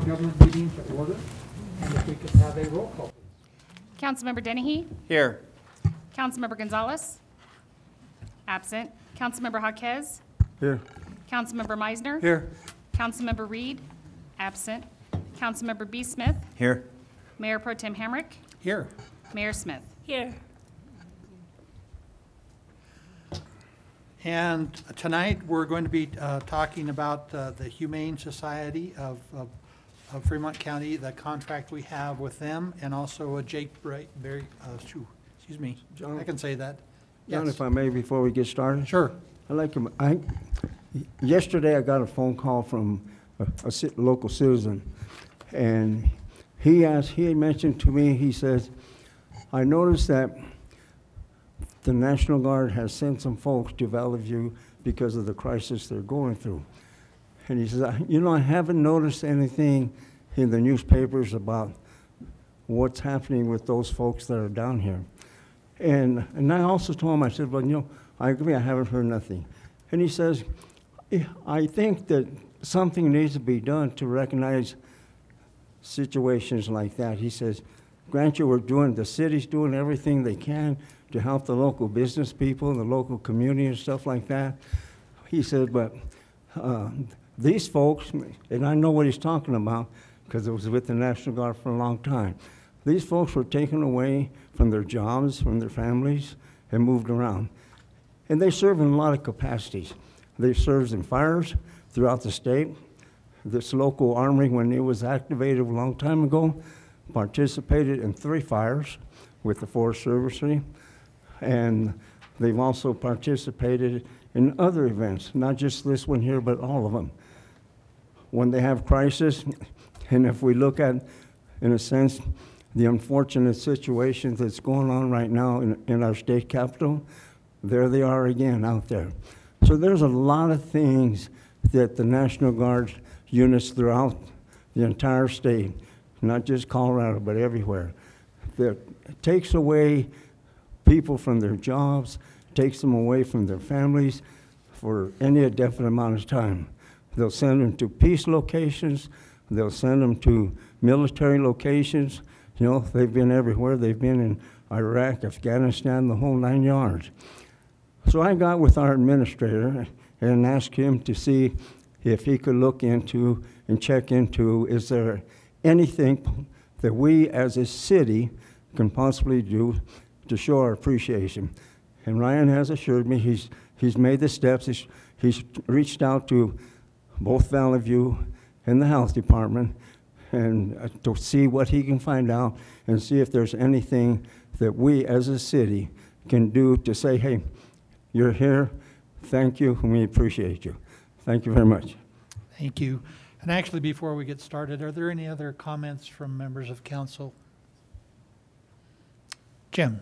Government meeting to order, and if we could have a roll call, please. Councilmember Dennehy? Here. Councilmember Gonzalez? Absent. Councilmember Jaquez? Here. Councilmember Meisner? Here. Councilmember Reed? Absent. Councilmember B. Smith? Here. Mayor Pro Tem Hamrick? Here. Mayor Smith? Here. And tonight, we're going to be talking about the Humane Society of Fremont County, the contract we have with them, and also Jake Berry, excuse me, John. I can say that. John, Yes. if I may, before we get started. Sure. Yesterday I got a phone call from a local citizen, and he mentioned to me, he says, I noticed that the National Guard has sent some folks to Valley View because of the crisis they're going through. And he says, I haven't noticed anything in the newspapers what's happening with those folks that are down here. And I also told him, I said, well, I agree, I haven't heard nothing. And he says, I think that something needs to be done to recognize situations like that. He says, grant you, the city's doing everything they can to help the local business people, the local community and stuff like that. He said, but these folks, and I know what he's talking about because it was with the National Guard for a long time. These folks were taken away from their jobs, from their families, and moved around. And they serve in a lot of capacities. They served in fires throughout the state. This local armory, when it was activated a long time ago, participated in 3 fires with the Forest Service. And they've also participated in other events, not just this one here, but all of them. When they have crisis, and if we look at, in a sense, the unfortunate situation that's going on right now in our state capitol, there they are again out there. So there's a lot of things that the National Guard units throughout the entire state, not just Colorado, but everywhere, that takes away people from their jobs, takes them away from their families for any indefinite amount of time. They'll send them to peace locations. They'll send them to military locations. They've been everywhere. They've been in Iraq, Afghanistan, the whole 9 yards. So I got with our administrator and asked him to see if he could look into and check into, is there anything that we as a city can possibly do to show our appreciation. And Ryan has assured me he's made the steps. He's reached out to both Valley View and the health department and to see what he can find out and see if there's anything that we as a city can do to say, hey, you're here, thank you, and we appreciate you. Thank you very much. Thank you. And actually, before we get started, are there any other comments from members of council? Jim.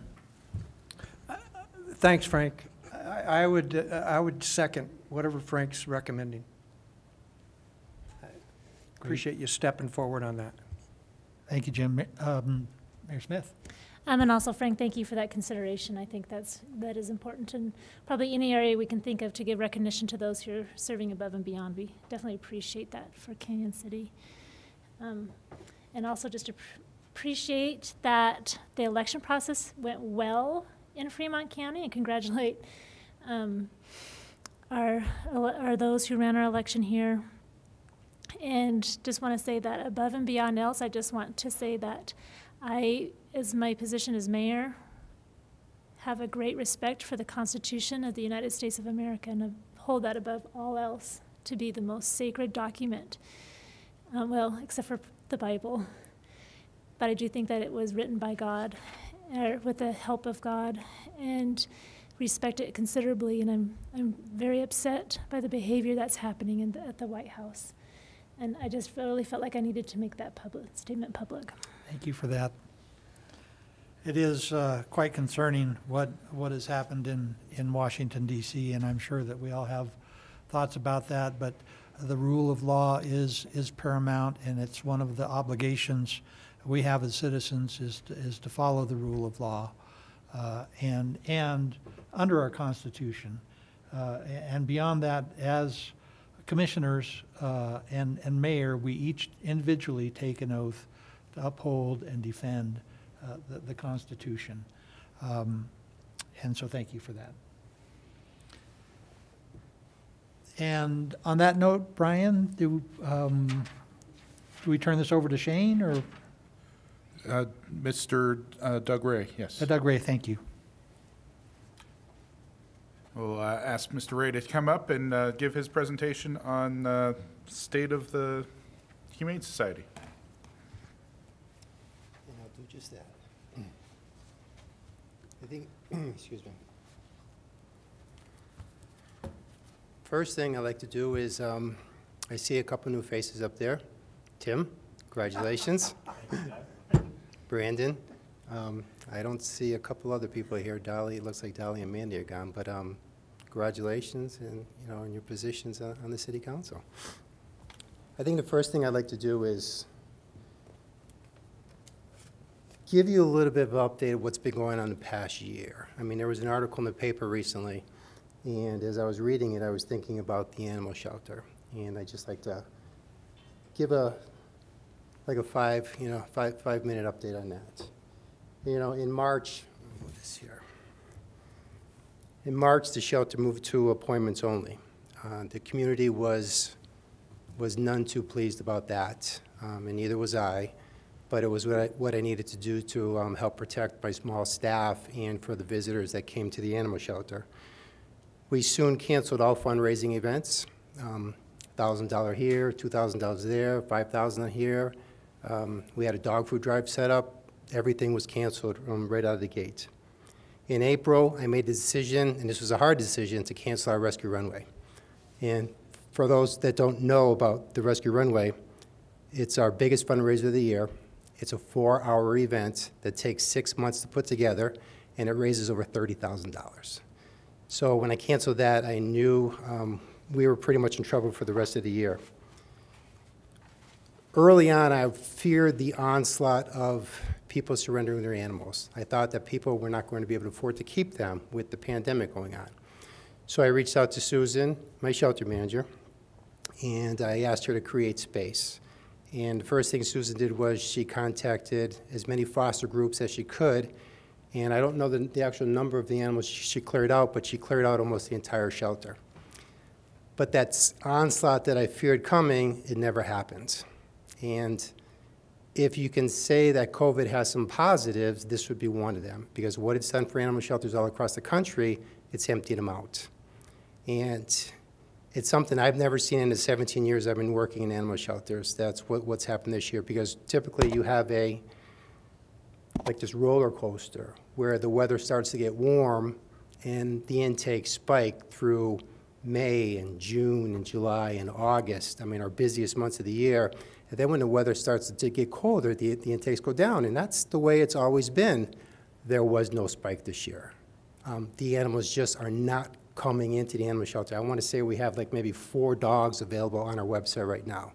Thanks, Frank. I would second whatever Frank's recommending. I appreciate you stepping forward on that. Thank you, Jim. Mayor Smith. And also, Frank, thank you for that consideration. I think that is important, and probably any area we can think of to give recognition to those who are serving above and beyond. We definitely appreciate that for Canyon City. And also just appreciate that the election process went well in Fremont County, and congratulate those who ran our election here. And just want to say that above and beyond else, I just want to say that I, as my position as mayor, have a great respect for the Constitution of the United States of America, and hold that above all else to be the most sacred document, well, except for the Bible. But I do think that it was written by God, with the help of God, and respect it considerably. And I'm very upset by the behavior that's happening at the White House. And I just really felt like I needed to make that statement public. Thank you for that. It is quite concerning what has happened in Washington DC, and I'm sure that we all have thoughts about that, but the rule of law is paramount, and it's one of the obligations we have as citizens is to follow the rule of law, and under our Constitution. And beyond that, as commissioners and mayor, we each individually take an oath to uphold and defend the Constitution. And so thank you for that. And on that note, Brian, do we turn this over to Shane or? Mr. Doug Ray, yes. Doug Ray, thank you. We'll ask Mr. Ray to come up and give his presentation on state of the Humane Society. And I'll do just that. I think, excuse me. First thing I'd like to do is, I see a couple new faces up there. Tim, congratulations. Brandon, I don't see a couple other people here. Dolly, it looks like Dolly and Mandy are gone, but congratulations and, you know, in your positions on the city council. I think the first thing I'd like to do is give you a little bit of an update of what's been going on the past year. I mean, there was an article in the paper recently, and as I was reading it, I was thinking about the animal shelter, and I'd just like to give a 5-minute update on that. You know, in March, let me move this here. In March, the shelter moved to appointments only. The community was none too pleased about that, and neither was I. But it was what I needed to do to help protect my small staff and for the visitors that came to the animal shelter. We soon canceled all fundraising events, $1,000 here, $2,000 there, $5,000 here. We had a dog food drive set up. Everything was canceled right out of the gate. In April, I made the decision, and this was a hard decision, to cancel our rescue runway. And for those that don't know about the rescue runway, it's our biggest fundraiser of the year. It's a 4-hour event that takes 6 months to put together, and it raises over $30,000. So when I canceled that, I knew we were pretty much in trouble for the rest of the year. Early on, I feared the onslaught of people surrendering their animals. I thought that people were not going to be able to afford to keep them with the pandemic going on. So I reached out to Susan, my shelter manager, and I asked her to create space. And the first thing Susan did was she contacted as many foster groups as she could, and I don't know the actual number of the animals she cleared out, but she cleared out almost the entire shelter. But that onslaught that I feared coming, it never happened. And if you can say that COVID has some positives, this would be one of them, because what it's done for animal shelters all across the country, it's emptied them out. And it's something I've never seen in the 17 years I've been working in animal shelters. That's what's happened this year, because typically you have like this roller coaster where the weather starts to get warm and the intake spike through May and June and July and August. I mean, our busiest months of the year. And then when the weather starts to get colder, the intakes go down, and that's the way it's always been. There was no spike this year. The animals just are not coming into the animal shelter. I want to say we have like maybe 4 dogs available on our website right now.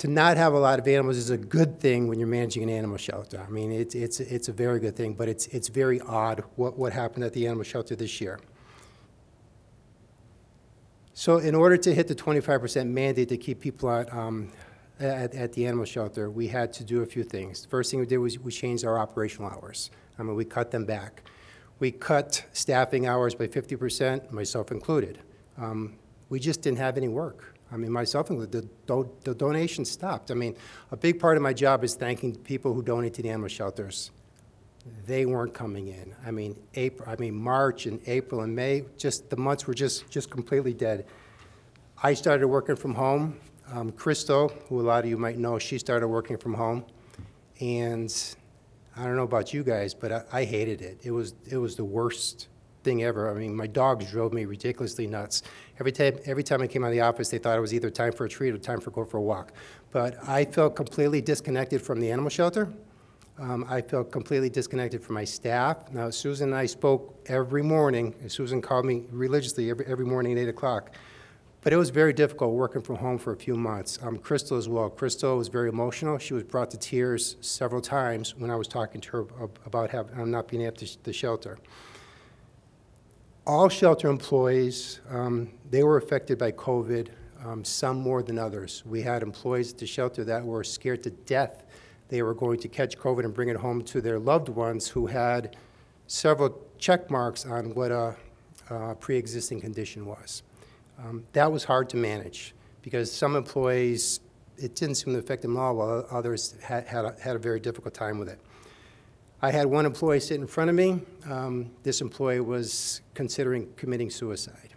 To not have a lot of animals is a good thing when you're managing an animal shelter. I mean, it's a very good thing, but it's very odd what happened at the animal shelter this year. So in order to hit the 25% mandate to keep people out at the animal shelter, we had to do a few things. The first thing we did was we changed our operational hours. I mean, we cut them back. We cut staffing hours by 50%, myself included. We just didn't have any work. I mean, myself included, the donations stopped. I mean, a big part of my job is thanking people who donate to the animal shelters. They weren't coming in. I mean, March and April and May, just the months were just completely dead. I started working from home. Crystal, who a lot of you might know, she started working from home. And I don't know about you guys, but I hated it. It was the worst thing ever. I mean, my dogs drove me ridiculously nuts. Every time I came out of the office, they thought it was either time for a treat or time for go for a walk. But I felt completely disconnected from the animal shelter. I felt completely disconnected from my staff. Now, Susan and I spoke every morning. Susan called me religiously every morning at 8 o'clock. But it was very difficult working from home for a few months. Crystal as well. Crystal was very emotional. She was brought to tears several times when I was talking to her about not being able to shelter. All shelter employees, they were affected by COVID, some more than others. We had employees at the shelter that were scared to death they were going to catch COVID and bring it home to their loved ones who had several check marks on what a pre-existing condition was. That was hard to manage because some employees, it didn't seem to affect them at all, while others had a very difficult time with it. I had one employee sit in front of me. This employee was considering committing suicide,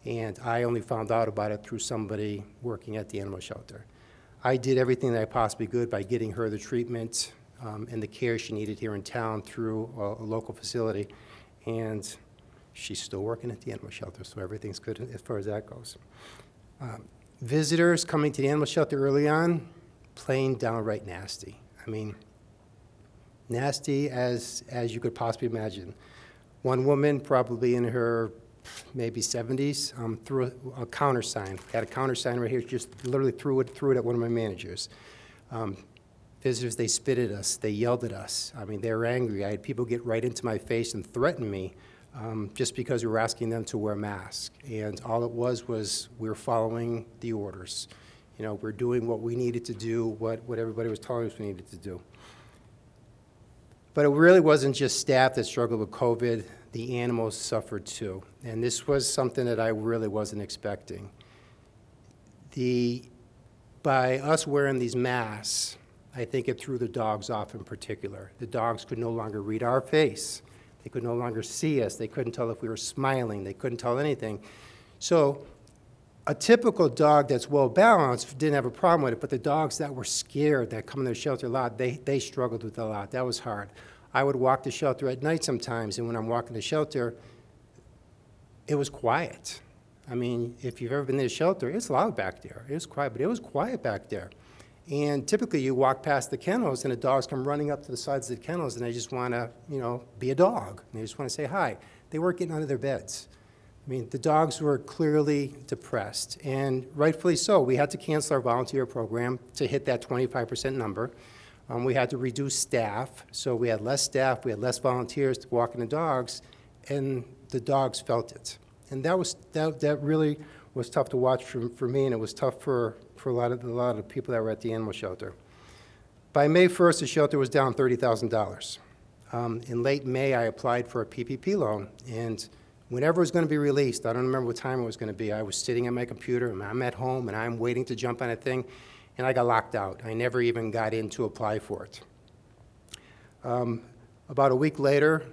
and I only found out about it through somebody working at the animal shelter. I did everything that I possibly could by getting her the treatment and the care she needed here in town through a local facility, and she's still working at the animal shelter, so everything's good as far as that goes. Visitors coming to the animal shelter early on, plain downright nasty. I mean, nasty as you could possibly imagine. One woman, probably in her maybe 70s, threw a countersign. Had a countersign right here, just literally threw it at one of my managers. Visitors, they spit at us, they yelled at us. I mean, they were angry. I had people get right into my face and threaten me just because we were asking them to wear masks. And all it was we were following the orders. You know, we're doing what we needed to do, what everybody was telling us we needed to do. But it really wasn't just staff that struggled with COVID. The animals suffered too. And this was something that I really wasn't expecting. By us wearing these masks, I think it threw the dogs off in particular. The dogs could no longer read our face. They could no longer see us. They couldn't tell if we were smiling. They couldn't tell anything. So a typical dog that's well-balanced didn't have a problem with it, but the dogs that were scared, that come in the shelter a lot, they struggled with it a lot. That was hard. I would walk the shelter at night sometimes, and when I'm walking the shelter, it was quiet. I mean, if you've ever been to the shelter, it's loud back there. It was quiet, but it was quiet back there. And typically you walk past the kennels, and the dogs come running up to the sides of the kennels, and they just want to, you know, be a dog. And they just want to say hi. They weren't getting out of their beds. I mean, the dogs were clearly depressed, and rightfully so. We had to cancel our volunteer program to hit that 25% number. We had to reduce staff, so we had less staff, we had less volunteers to walk in the dogs, and the dogs felt it. And that really was tough to watch for me, and it was tough for a lot of people that were at the animal shelter. By May 1st, the shelter was down $30,000. In late May, I applied for a PPP loan, and whenever it was going to be released, I don't remember what time it was going to be, I was sitting at my computer, and I'm at home, and I'm waiting to jump on a thing, and I got locked out. I never even got in to apply for it. About a week later,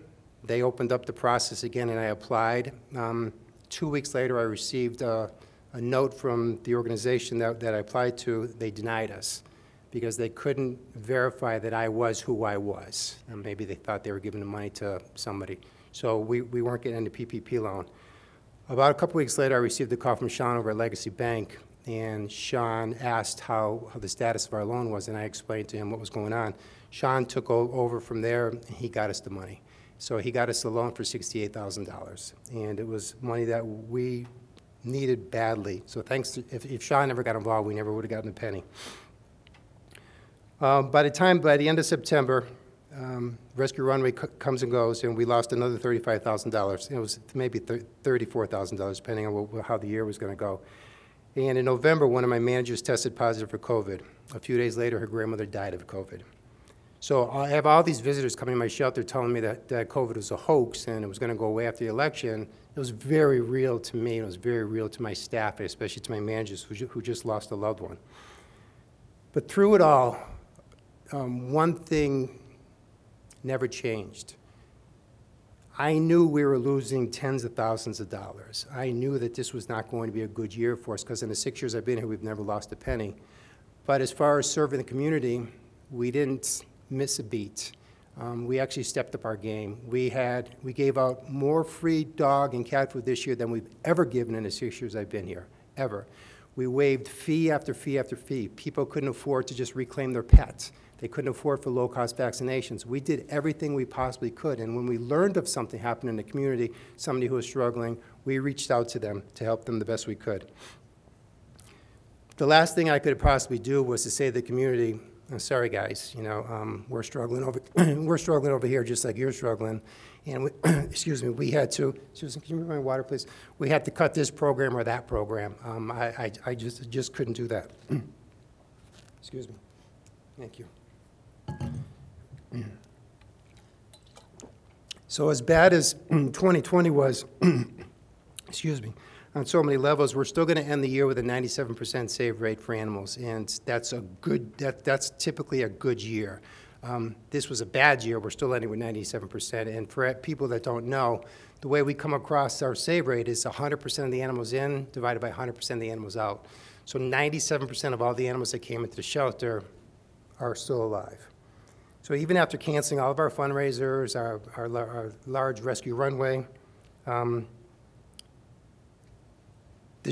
they opened up the process again, and I applied. 2 weeks later, I received a note from the organization that I applied to. They denied us because they couldn't verify that I was who I was. And maybe they thought they were giving the money to somebody. So we weren't getting the PPP loan. About a couple weeks later, I received a call from Sean over at Legacy Bank, and Sean asked how the status of our loan was, and I explained to him what was going on. Sean took over from there, and he got us the money. So he got us a loan for $68,000, and it was money that we needed badly. So thanks to, if Sean never got involved, we never would have gotten a penny. By the end of September, Rescue Runway comes and goes, and we lost another $35,000. It was maybe $34,000, depending on how the year was going to go. And in November, one of my managers tested positive for COVID. A few days later, her grandmother died of COVID. So I have all these visitors coming to my shelter telling me that COVID was a hoax and it was going to go away after the election. It was very real to me. It was very real to my staff, especially to my managers who just lost a loved one. But through it all, one thing never changed. I knew we were losing tens of thousands of dollars. I knew that this was not going to be a good year for us because in the 6 years I've been here, we've never lost a penny. But as far as serving the community, we didn't miss a beat. We actually stepped up our game. We gave out more free dog and cat food this year than we've ever given in the 6 years I've been here, ever. We waived fee after fee after fee. People couldn't afford to just reclaim their pets. They couldn't afford for low-cost vaccinations. We did everything we possibly could, and when we learned of something happening in the community, somebody who was struggling, we reached out to them to help them the best we could. The last thing I could possibly do was to say to the community, "I'm sorry, guys, you know, we're struggling over, we're struggling over here just like you're struggling." And we, excuse me, we had to, Susan, can you bring my water, please? We had to cut this program or that program. I just couldn't do that. Excuse me. Thank you. So as bad as 2020 was, excuse me, on so many levels, we're still going to end the year with a 97% save rate for animals, and that's a good, that's typically a good year. This was a bad year. We're still ending with 97%, and for people that don't know, the way we come across our save rate is 100% of the animals in divided by 100% of the animals out. So 97% of all the animals that came into the shelter are still alive. So even after canceling all of our fundraisers, our large rescue runway, the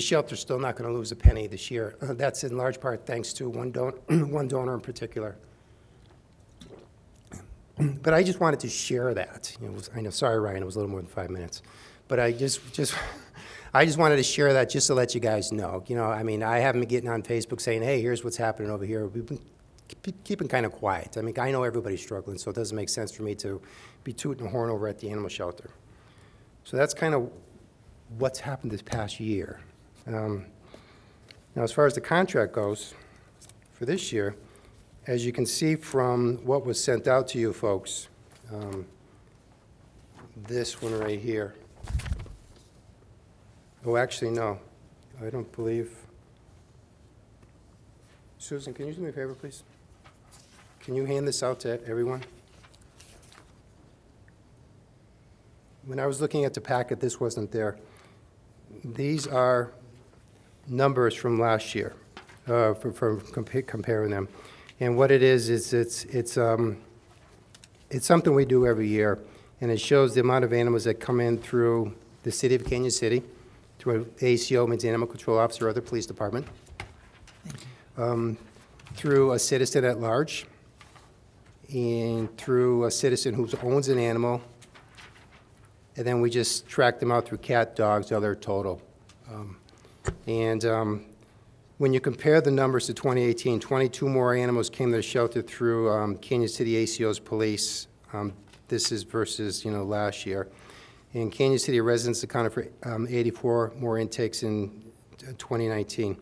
shelter's still not going to lose a penny this year. That's in large part thanks to one donor in particular. But I just wanted to share that. I know, sorry, Ryan, it was a little more than 5 minutes. But I just wanted to share that just to let you guys know. I mean, I haven't been getting on Facebook saying, "Hey, here's what's happening over here." We've been keeping kind of quiet. I mean, I know everybody's struggling, so it doesn't make sense for me to be tooting the horn over at the animal shelter. So that's kind of what's happened this past year. Now, as far as the contract goes for this year, as you can see from what was sent out to you folks, this one right here. Oh, actually, no. I don't believe. Susan, can you do me a favor, please? Can you hand this out to everyone? When I was looking at the packet, this wasn't there. These are numbers from last year, for comparing them. And what it is it's something we do every year, and it shows the amount of animals that come in through the city of Kansas City, through ACO, means Animal Control Officer, or the police department, through a citizen at large, and through a citizen who owns an animal, and then we just track them out through cat, dogs, other total. When you compare the numbers to 2018, 22 more animals came to the shelter through Kansas City ACO's police. This is versus last year. And Kansas City residents accounted for 84 more intakes in 2019.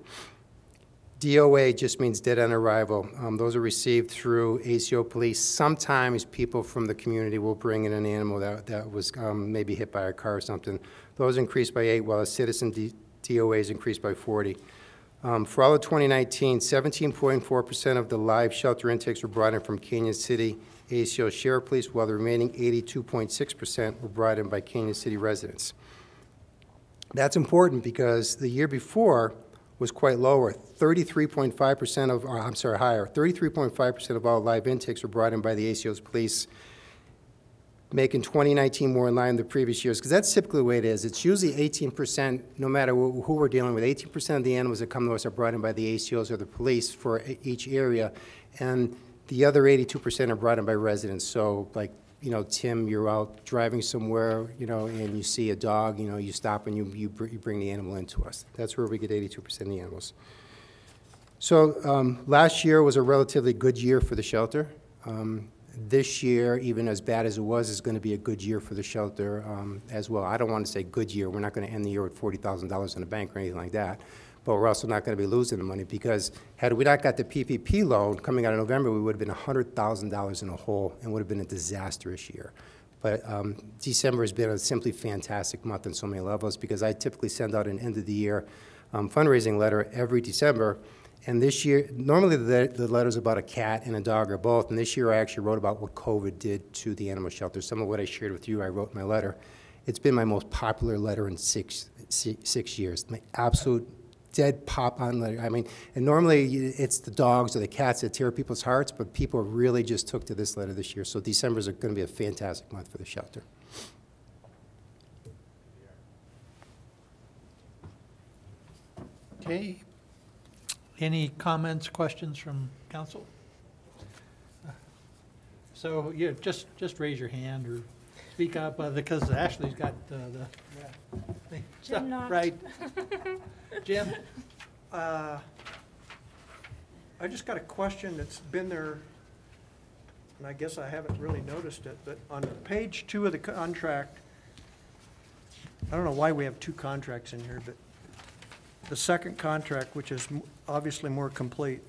DOA just means dead on arrival. Those are received through ACO police. Sometimes people from the community will bring in an animal that was maybe hit by a car or something. Those increased by 8, while the citizen DOAs increased by 40. For all of 2019, 17.4% of the live shelter intakes were brought in from Kansas City ACO Sheriff Police, while the remaining 82.6% were brought in by Kansas City residents. That's important because the year before was quite lower. 33.5% of, I'm sorry, higher. 33.5% of all live intakes were brought in by the ACO's police, making 2019 more in line with the previous years, because that's typically the way it is. It's usually 18%, no matter who we're dealing with. 18% of the animals that come to us are brought in by the ACOs or the police for each area, and the other 82% are brought in by residents. So, like, Tim, you're out driving somewhere, and you see a dog, you stop and you bring the animal into us. That's where we get 82% of the animals. So last year was a relatively good year for the shelter. This year, even as bad as it was, is going to be a good year for the shelter as well. I don't want to say good year. We're not going to end the year with $40,000 in the bank or anything like that. But we're also not going to be losing the money, because had we not got the PPP loan coming out of November, we would have been $100,000 in a hole and would have been a disastrous year. But December has been a simply fantastic month on so many levels, because I typically send out an end-of-the-year fundraising letter every December. And this year, normally the letter's about a cat and a dog or both, and this year I actually wrote about what COVID did to the animal shelter. Some of what I shared with you, I wrote in my letter. It's been my most popular letter in six years. My absolute dead pop on letter. I mean, and normally it's the dogs or the cats that tear people's hearts, but people really just took to this letter this year. So December's going to be a fantastic month for the shelter. Okay. Any comments, questions from council? So, yeah, just raise your hand or speak up, because Ashley's got the thing. Jim knocked. Right. Jim? I just got a question that's been there, and I guess I haven't really noticed it, but on page 2 of the contract, I don't know why we have 2 contracts in here, but the second contract, which is obviously more complete.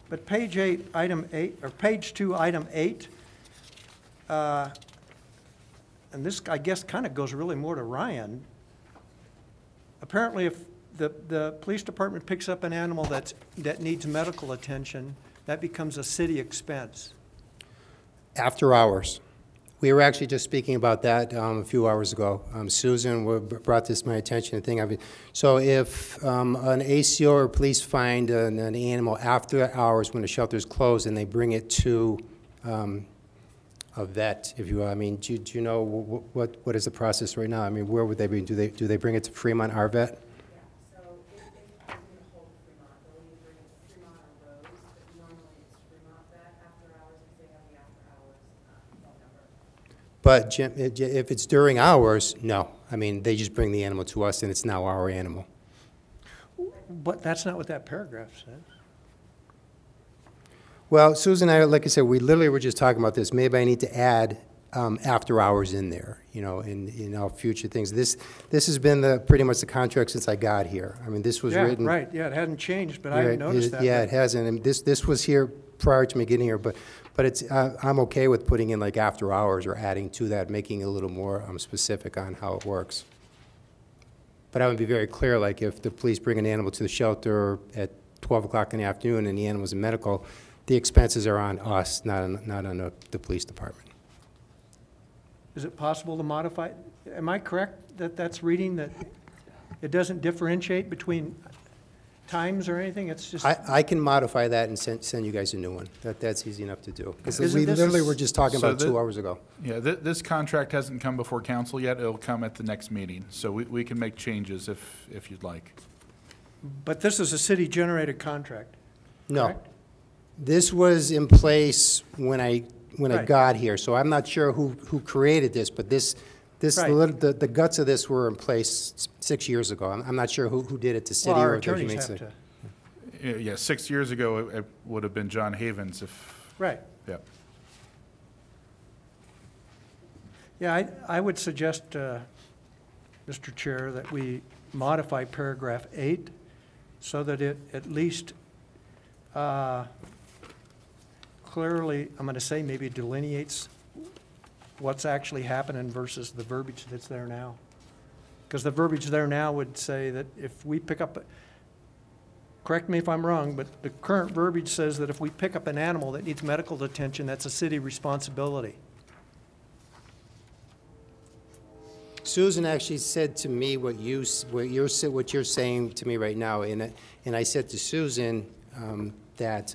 But page 8, item 8, or page 2, item 8, and this, I guess, kind of goes really more to Ryan. Apparently, if the police department picks up an animal that needs medical attention, that becomes a city expense. After hours. We were actually just speaking about that a few hours ago. Susan brought this to my attention. So if an ACO or police find an animal after hours when the shelter is closed and they bring it to a vet, if you will, I mean, do you know what is the process right now? I mean, where would they be? Do they bring it to Fremont, our vet? So if they're going to hold Fremont, they'll either bring it to Fremont or Rose, but normally it's Fremont vet after hours if they have the after hours phone number. But Jim, if it's during hours, no. I mean, they just bring the animal to us and it's now our animal. But that's not what that paragraph says. Well, Susan and I, like I said, we literally were just talking about this. Maybe I need to add after hours in there, you know, in our future things. This has been pretty much the contract since I got here. I mean, this was written. Yeah, right, yeah, it hadn't changed, but I hadn't noticed that. Yeah, it hasn't. And this was here prior to me getting here, but it's, I'm okay with putting in like after hours or adding to that, making it a little more specific on how it works. But I would be very clear, like if the police bring an animal to the shelter at 12 o'clock in the afternoon and the animal's in medical, the expenses are on us, not on the police department. Is it possible to modify, am I correct that that's reading that it doesn't differentiate between times or anything? It's just, I can modify that and send you guys a new one. That's easy enough to do. Because Isn't we this literally a- were just talking So about the- 2 hours ago. Yeah, this contract hasn't come before council yet. It'll come at the next meeting. So we can make changes if you'd like. but this is a city-generated contract, No. correct? This was in place when I Right. got here, so I'm not sure who created this, but Right. the guts of this were in place 6 years ago. I'm not sure who did it, the city Well, our or the attorneys Humane have Society. to, Yeah, 6 years ago, it would have been John Havens if, right. yeah. Yeah, I would suggest, Mr. Chair, that we modify paragraph 8 so that it at least clearly, I'm going to say maybe delineates what's actually happening versus the verbiage that's there now. Because the verbiage there now would say that if we pick up, correct me if I'm wrong, but the current verbiage says that if we pick up an animal that needs medical attention, that's a city responsibility. Susan actually said to me what you're saying to me right now, and I said to Susan that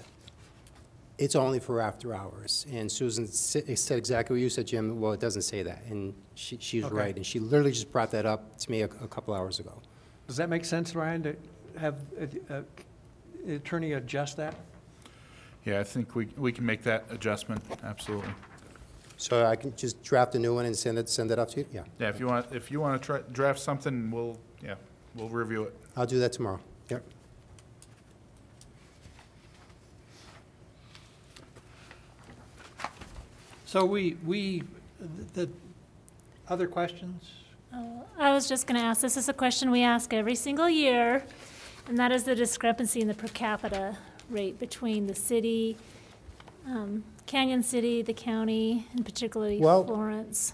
it's only for after hours. And Susan said exactly what you said, Jim. Well, it doesn't say that, and she's Okay. right. And she literally just brought that up to me a couple hours ago. Does that make sense, Ryan, to have the attorney adjust that? Yeah, I think we can make that adjustment, absolutely. So I can just draft a new one and send it up to you? Yeah, Yeah, if you want to draft something, we'll review it. I'll do that tomorrow. Yep. So the other questions? I was just going to ask, this is a question we ask every single year, and that is the discrepancy in the per capita rate between the city, Canyon City, the county, and particularly Well- Florence.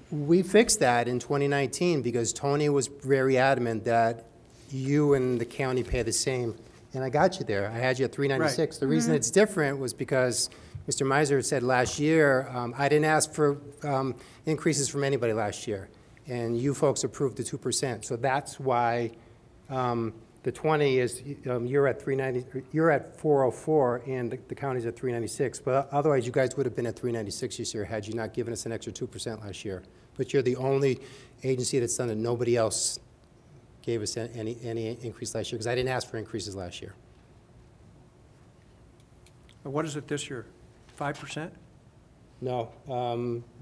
We fixed that in 2019 because Tony was very adamant that you and the county pay the same, and I got you there. I had you at 396. The reason it's different was because Mr. Meiser said last year, I didn't ask for increases from anybody last year, and you folks approved the 2%. So that's why the 20 is, you're at 390, you're at 404, and the county's at 396. But otherwise, you guys would have been at 396 this year had you not given us an extra 2% last year. But you're the only agency that's done it. Nobody else gave us any increase last year, because I didn't ask for increases last year. What is it this year? 5%? No,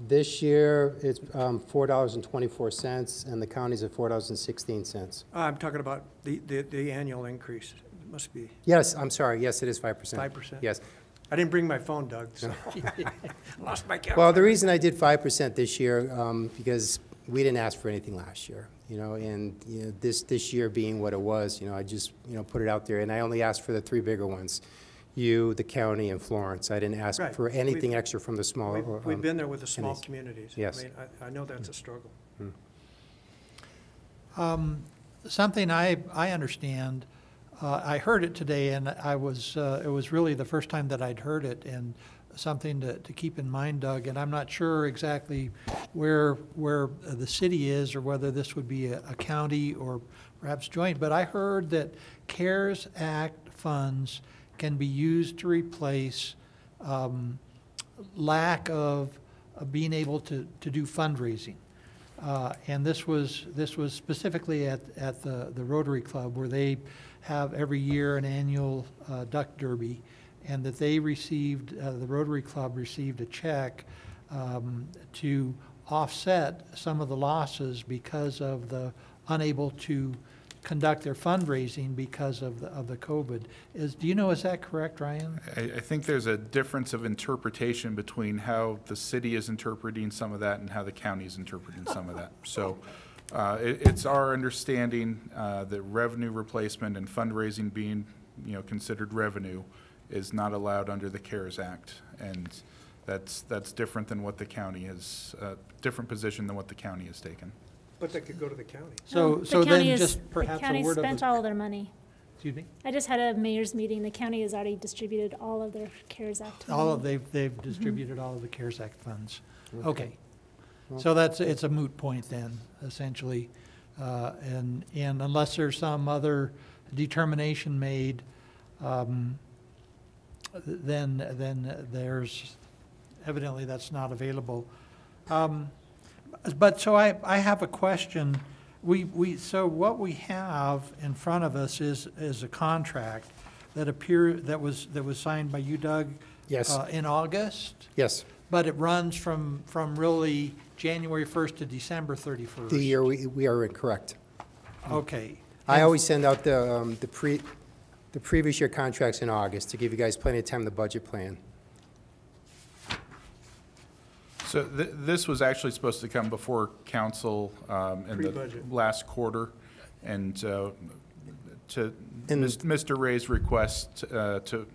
this year it's $4.24, and the county's at $4.16. I'm talking about the annual increase. It must be Yes, I'm sorry, yes, it is 5%. 5%. Yes. I didn't bring my phone, Doug, so lost my calculator. Well, the reason I did 5% this year, because we didn't ask for anything last year, and, this year being what it was, I just, put it out there, and I only asked for the three bigger ones, you, the county, and Florence. I didn't ask Right. for anything We've- extra from the smaller. We've been there with the small entities. communities. Yes. I mean, I know that's a struggle. Something I understand, I heard it today, and it was really the first time that I'd heard it, and something to keep in mind, Doug, and I'm not sure exactly where the city is, or whether this would be a county or perhaps joint, but I heard that CARES Act funds can be used to replace lack of being able to do fundraising. And this was specifically at the Rotary Club, where they have every year an annual duck derby, and that they received, the Rotary Club received a check to offset some of the losses because of the unable to conduct their fundraising because of the COVID. Do you know, is that correct, Ryan? I think there's a difference of interpretation between how the city is interpreting some of that and how the county is interpreting some of that. So it's our understanding that revenue replacement and fundraising being, considered revenue is not allowed under the CARES Act. And that's different than what the county is, different position than what the county has taken. But they could go to the county. So The then county is- just perhaps The a county word spent of, all of their money. excuse me? I just had a mayor's meeting. The county has already distributed all of their CARES Act money. They've distributed all of the CARES Act funds. Okay. So it's a moot point then, essentially. And unless there's some other determination made, then there's, evidently that's not available. But so I have a question. So what we have in front of us is a contract that was signed by you, Doug? Yes. In August? Yes. But it runs from really January 1st to December 31st? The year we are incorrect. Okay. I always send out the previous year contracts in August to give you guys plenty of time to budget plan. So this was actually supposed to come before council in the Pre-budget. last quarter, and to And- Mr. Ray's request to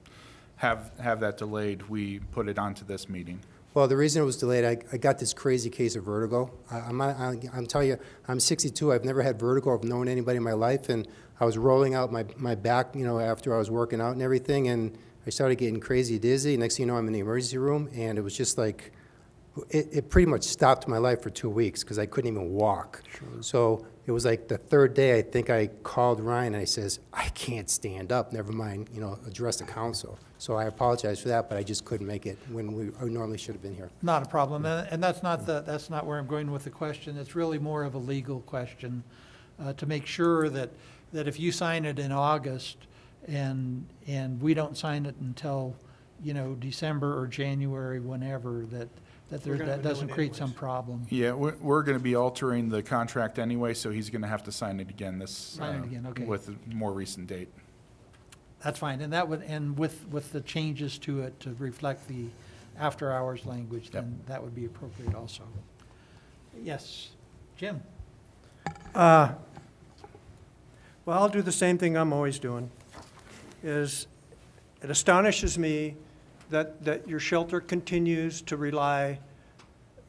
have that delayed, we put it onto this meeting. Well, the reason it was delayed, I got this crazy case of vertigo. I'm telling you, I'm 62. I've never had vertigo. I've known anybody in my life, and I was rolling out my back, after I was working out and everything, and I started getting crazy dizzy. Next thing you know, I'm in the emergency room, and it was just like, it pretty much stopped my life for 2 weeks because I couldn't even walk. Sure. So it was like the third day, I think I called Ryan and I says, I can't stand up, never mind, address the council. So I apologize for that, but I just couldn't make it when I normally should have been here. Not a problem, and that's not where I'm going with the question. It's really more of a legal question, to make sure that if you sign it in August and we don't sign it until, December or January, whenever, that We're gonna have that to do doesn't it create some anyways. problem. Yeah, we're going to be altering the contract anyway, so he's going to have to sign it again Sign it again, okay. with a more recent date. That's fine, and with the changes to it to reflect the after-hours language, then that would be appropriate also. Yes, Jim? Well, I'll do the same thing I'm always doing, is it astonishes me that your shelter continues to rely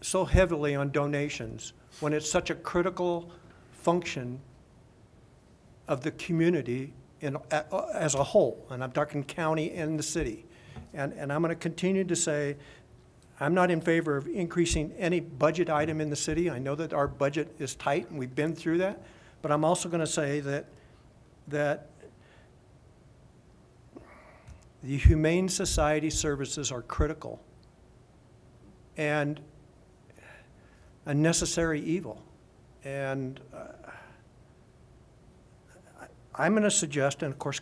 so heavily on donations when it's such a critical function of the community as a whole, and I'm talking county and the city. And I'm going to continue to say, I'm not in favor of increasing any budget item in the city. I know that our budget is tight, and we've been through that. But I'm also going to say that the Humane Society services are critical and a necessary evil. And I'm going to suggest, and of course,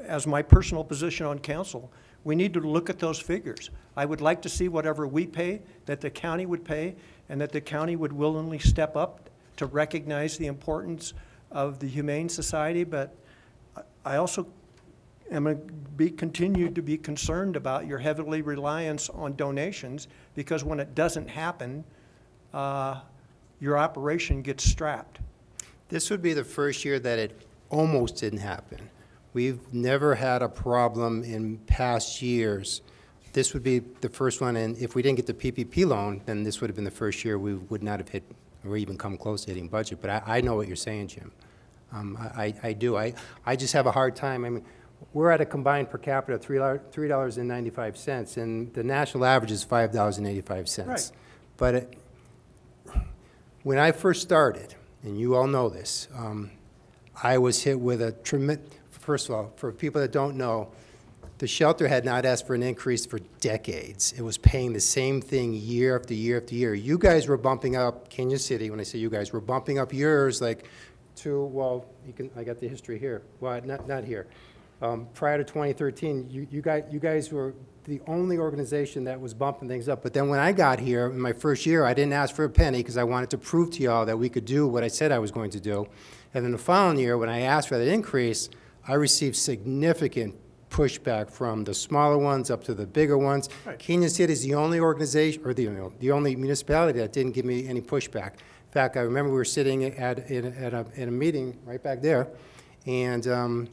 as my personal position on council, We need to look at those figures. I would like to see whatever we pay, that the county would pay, and that the county would willingly step up to recognize the importance of the Humane Society, but I also am going to continue to be concerned about your heavily reliance on donations, because when it doesn't happen, your operation gets strapped. This would be the first year that it almost didn't happen. We've never had a problem in past years. This would be the first one, and if we didn't get the PPP loan, then this would have been the first year we would not have hit or even come close to hitting budget. But I know what you're saying, Jim. I do. I just have a hard time. I mean, we're at a combined per capita of $3.95, and the national average is $5.85. Right. But when I first started, and you all know this, I was hit with a tremendous, first of all, for people that don't know, the shelter had not asked for an increase for decades. It was paying the same thing year after year after year. You guys were bumping up, Canyon City, when I say you guys, were bumping up yours like to, well, I got the history here. Well, not here. Prior to 2013, you guys were the only organization that was bumping things up. But then when I got here, in my first year, I didn't ask for a penny because I wanted to prove to y'all that we could do what I said I was going to do. And then the following year, when I asked for that increase, I received significant pushback from the smaller ones up to the bigger ones. Right. Canyon City is the only organization, or the only municipality that didn't give me any pushback. In fact, I remember we were sitting in a meeting right back there, and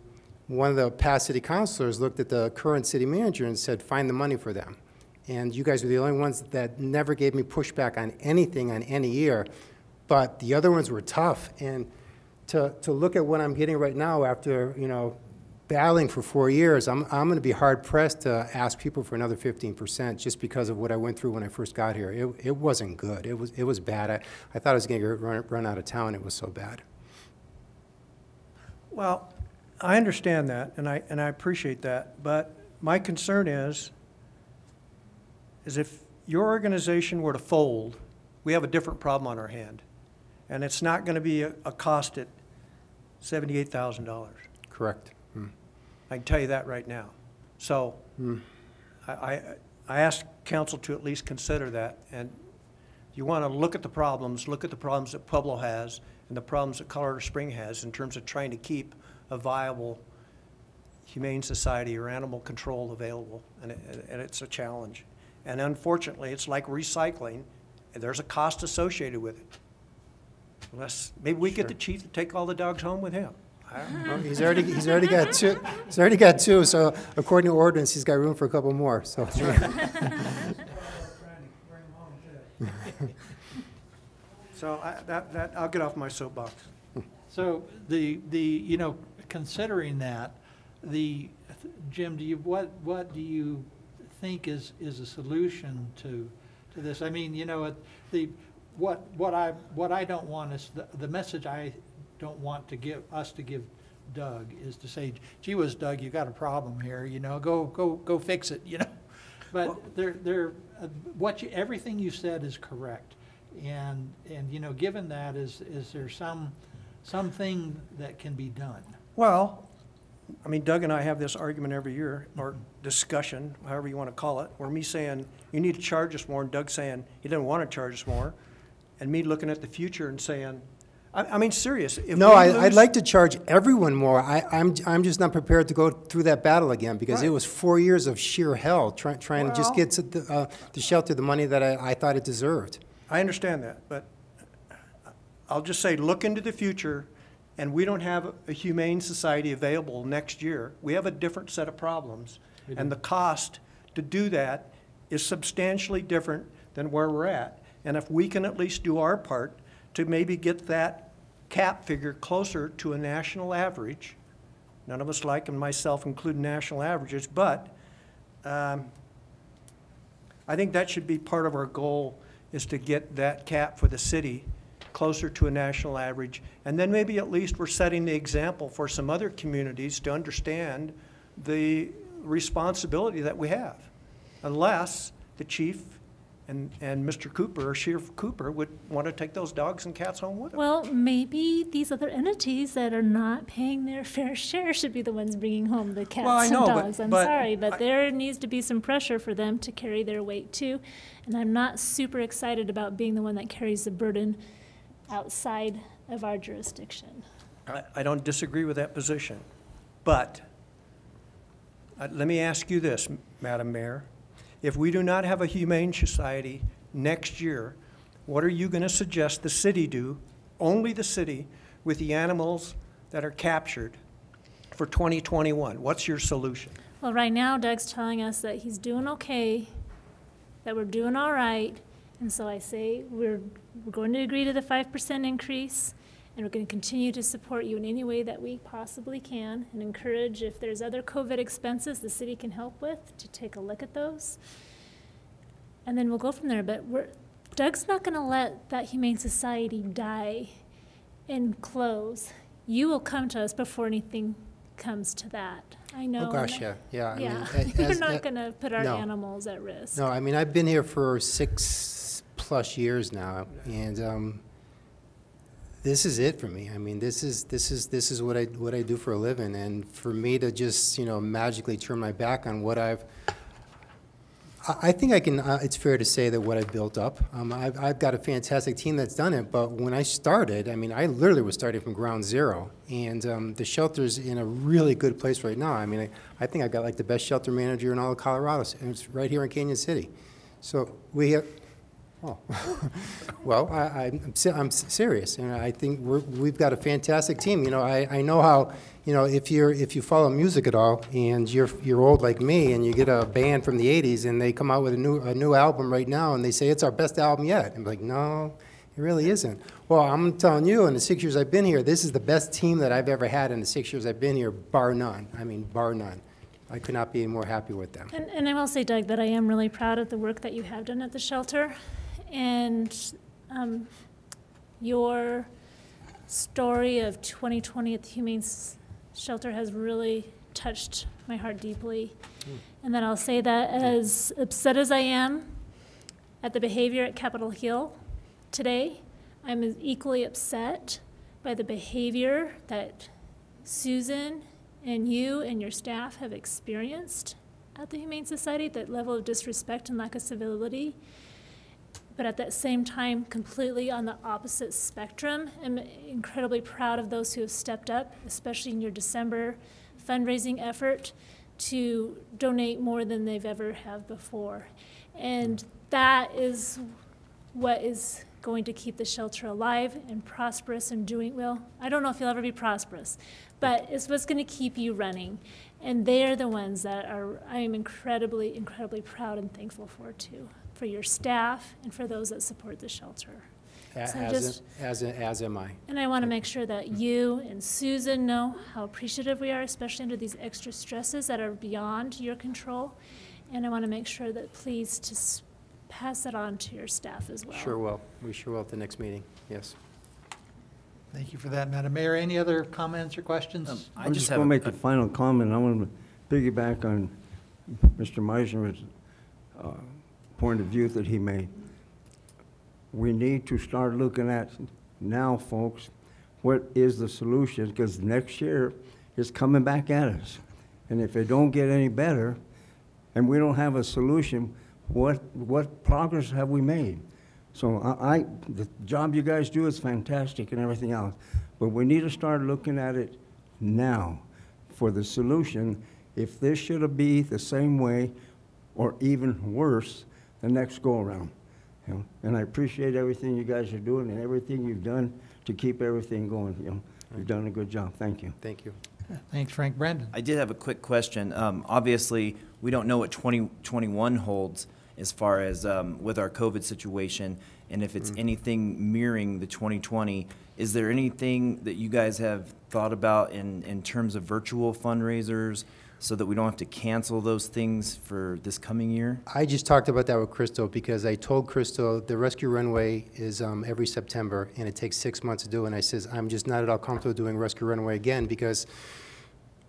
one of the past city councilors looked at the current city manager and said, find the money for them. And you guys were the only ones that never gave me pushback on anything on any year, but the other ones were tough. And to look at what I'm getting right now after, battling for 4 years, I'm going to be hard-pressed to ask people for another 15% just because of what I went through when I first got here. It wasn't good. It was bad. I thought I was going to run out of town. It was so bad. Well, I understand that, and I appreciate that, but my concern is if your organization were to fold, we have a different problem on our hand, and it's not going to be a cost at $78,000. Correct. I can tell you that right now. So I ask council to at least consider that, and you want to look at the problems that Pueblo has and the problems that Colorado Spring has in terms of trying to keep a viable humane society or animal control available, and it's a challenge. And unfortunately, it's like recycling, and there's a cost associated with it. Maybe we get the chief to take all the dogs home with him. Well, he's already got two. He's already got two. So according to ordinance, he's got room for a couple more. So. So I'll get off my soapbox. So considering that, Jim, what do you think is a solution to this? I mean, what I don't want is the message I don't want to give Doug is to say, gee whiz, Doug, you got a problem here, go fix it, But everything you said is correct, and given that, is there something that can be done? Well, I mean, Doug and I have this argument every year, or discussion, however you want to call it, where me saying, you need to charge us more, and Doug saying, he doesn't want to charge us more, and me looking at the future and saying, I mean, serious. No, I'd like to charge everyone more. I'm just not prepared to go through that battle again because Right. It was 4 years of sheer hell trying to just get to the shelter the money that I thought it deserved. I understand that, but I'll just say, look into the future, and we don't have a humane society available next year. We have a different set of problems, and the cost to do that is substantially different than where we're at. And if we can at least do our part to maybe get that cap figure closer to a national average, none of us like, and myself include national averages, but I think that should be part of our goal, is to get that cap for the city closer to a national average. And then maybe at least we're setting the example for some other communities to understand the responsibility that we have. Unless the chief And Mr. Cooper, or Sheriff Cooper, would want to take those dogs and cats home with him. Well, maybe these other entities that are not paying their fair share should be the ones bringing home the cats Well, I and know, dogs. I'm but sorry, but I- there needs to be some pressure for them to carry their weight too. And I'm not super excited about being the one that carries the burden outside of our jurisdiction. I don't disagree with that position, but let me ask you this, Madam Mayor. If we do not have a humane society next year, what are you going to suggest the city do, only the city, with the animals that are captured for 2021? What's your solution? Well, right now Doug's telling us that he's doing okay, that we're doing all right. And so I say we're going to agree to the 5% increase, and we're going to continue to support you in any way that we possibly can, and encourage, if there's other COVID expenses the city can help with, to take a look at those. And then we'll go from there. But Doug's not going to let that Humane Society die and close. You will come to us before anything comes to that. I know. Oh, gosh, yeah. I mean, Yeah, as- we're as- not going to put our no. animals at risk. No, I mean, I've been here for 6+ years now, and this is it for me. I mean, this is what I do for a living, and for me to just, you know, magically turn my back on what I think I can, it's fair to say that what I've built up, I've got a fantastic team that's done it, but when I started, I mean, I literally was starting from ground zero, and the shelter's in a really good place right now. I mean, I think I've got like the best shelter manager in all of Colorado, and it's right here in Canyon City. So we have, oh, well, I'm serious, and I think we've got a fantastic team. You know, I know how, you know, if you follow music at all, and you're old like me, and you get a band from the '80s, and they come out with a new album right now, and they say it's our best album yet. I'm like, no, it really isn't. Well, I'm telling you, in the 6 years I've been here, this is the best team that I've ever had in the 6 years I've been here, bar none. I mean, bar none. I could not be more happy with them. And I will say, Doug, that I am really proud of the work that you have done at the shelter. And your story of 2020 at the Humane Shelter has really touched my heart deeply. And then I'll say that as upset as I am at the behavior at Capitol Hill today, I'm as equally upset by the behavior that Susan and you and your staff have experienced at the Humane Society, that level of disrespect and lack of civility. But at that same time, completely on the opposite spectrum. I'm incredibly proud of those who have stepped up, especially in your December fundraising effort, to donate more than they've ever have before. And that is what is going to keep the shelter alive and prosperous and doing well. I don't know if you'll ever be prosperous, but it's what's going to keep you running. And they're the ones that I am incredibly, incredibly proud and thankful for too, for your staff and for those that support the shelter. So As am I. And I want to make sure that you and Susan know how appreciative we are, especially under these extra stresses that are beyond your control. And I want to make sure that please just pass it on to your staff as well. Sure will. We sure will at the next meeting, yes. Thank you for that, Madam Mayor. Any other comments or questions? I'm just going to make a final comment. I want to piggyback on Mr. Meisner's point of view that he made. We need to start looking at now, folks, what is the solution? Because next year is coming back at us. And if it don't get any better, and we don't have a solution, what progress have we made? So the job you guys do is fantastic and everything else, but we need to start looking at it now for the solution. If this should be the same way or even worse the next go-around. You know? And I appreciate everything you guys are doing and everything you've done to keep everything going. You know? You've done a good job. Thank you. Thank you. Thanks, Frank. Brandon? I did have a quick question. Obviously, we don't know what 2021 holds as far as with our COVID situation, and if it's anything mirroring the 2020. Is there anything that you guys have thought about in terms of virtual fundraisers so that we don't have to cancel those things for this coming year? I just talked about that with Crystal because I told Crystal the rescue runway is every September and it takes 6 months to do, and I says I'm just not at all comfortable doing rescue runway again because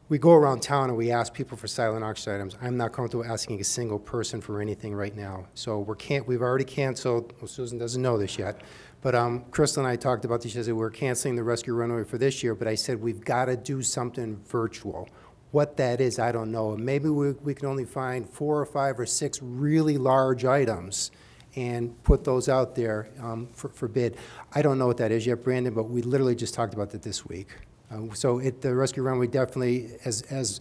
we go around town and we ask people for silent auction items. I'm not comfortable asking a single person for anything right now. So we've already canceled, well, Susan doesn't know this yet, but Crystal and I talked about this yesterday. We're canceling the rescue runway for this year, but I said we've got to do something virtual. What that is, I don't know. Maybe we can only find 4 or 5 or 6 really large items and put those out there for bid. I don't know what that is yet, Brandon, but we literally just talked about that this week. So the rescue runway definitely, as